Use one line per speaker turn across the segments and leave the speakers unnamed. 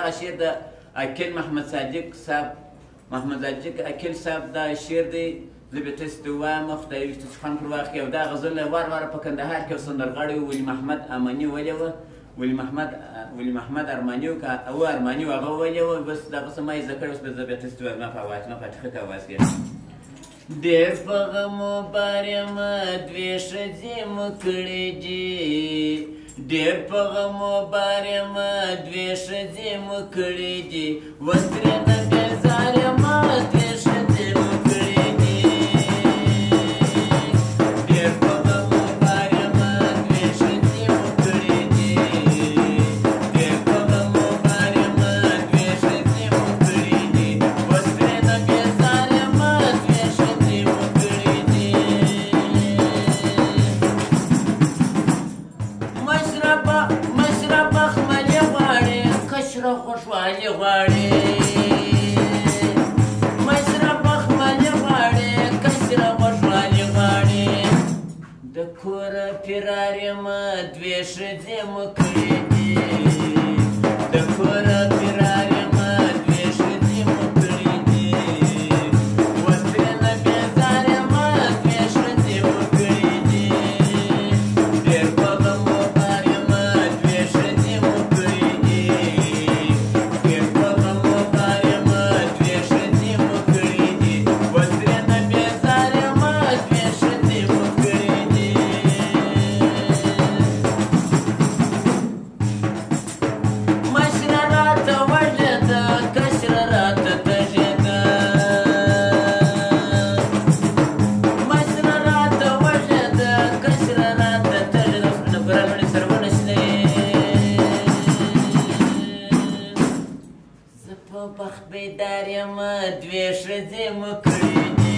دغه شعر د عقیل محمد صادق عقیل صاحب دا شعر دی. زه بیا تاسو ته وایم خدای وي چې خوند پر واخلي. او دا غزل وار واره په کندهار کې یو سندرغاړی ولي محمد اماني ویلې وه، ولي محمد ارماني او ارماني و هغه ویلې وه. بس دغه څه ما یې زده کړی، اوس به زه بیا تاسو ته وایم ما په اواز ما په ټیټ اواز کې. ډېر په غمو بار یم دوې ښځې مو کړې دي، ډېر په غمو بار یم دوې ښځې مو کړې دي، اوس ترېنه بېزار یم دوې ښځې مو کړې دي. ډېر په غمو بار یم دوې ښځې مو کړې دي، ډېر په غمو بار یم دوې ښځې مو کړې دي، اوس ترېنه بېزار یم دوې ښځې مو کړې دي. مشربه خملې غواړې کشره خوشحالي غواړې، مشربه خملې غواړې کشره خوشحالي غواړې، د کوره فرار یم دوې ښځې مو کړې دي، د کوره فرار یم دوې ښځې مو کړې دي، اوس ترېنه بېزار یم دوې ښځې مو کړې دي. ډېر په غمو بار یم دوې ښځې مو کړې دي، ډېر په غمو بار یم دوې ښځې مو کړې دي، اوس ترېنه بېزار یم دوې ښځې مو کړې دي. مشره راته وږې ده کشره راته تږې ده، مشره راته وږې ده کشره راته تږې ده، سپینه ګوره لوڼې سرونه شنې. زه په بخت بیدار یم دوې ښځې مو کړې دي،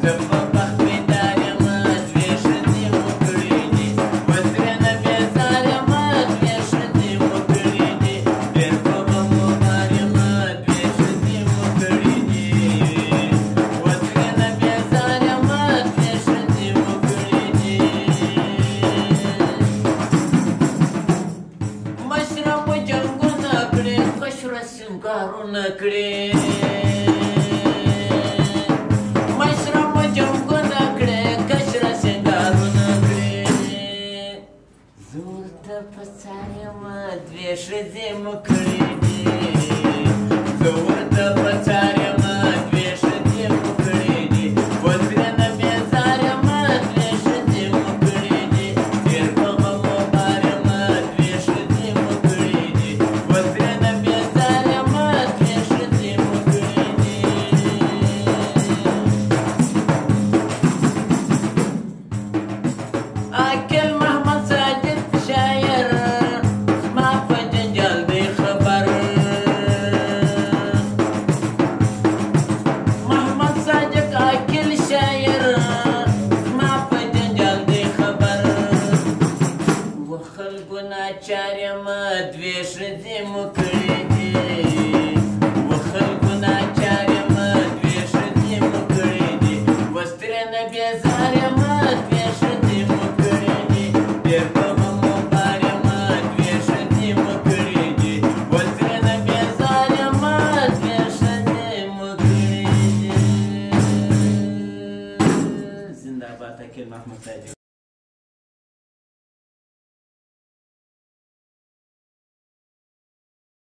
زه په بخت بیدار یم دوې ښځې مو کړې دي، اوس ترېنه بېزار یم دوې ښځې مو کړې دي. ډېر په غمو بار یم دوې ښځې مو کړې دي، اوس ترېنه بېزار یم دوې ښځې مو کړې دي. مشره مو جنګونه کړې کشره سینګارونه کړې، مشره مو جنګونه کړې کشره سینګارونه کړې، زه ورته په څار یم دوې ښځې مو کړې دي، زه ورته په څار یم دوې ښځې مو کړې دي، اوس ترېنه بېزار یم دوې ښځې مو کړې دي. ډېر په غمو بار یم دوې ښځې مو کړې دي، اوس ترېنه بېزار یم دوې ښځې مو کړې دي. عقیل محمد صادق شاعر زما په جنجال دی خبر، محمد صادق عقیل شاعر زما په جنجال دی خبر، و خلکو ناچار یم دوې ښځې مو کړې دي، و خلکو ناچار یم دوې ښځې مو کړې دي، اوس ترېنه بېزار یم دوې ښځې مو کړې دي. ډېر په غمو بار یم دوې ښځې مو کړې دي، اوس ترېنه بېزار یم دوې ښځې مو کړې دي. زنده باد عقیل محمد صادق.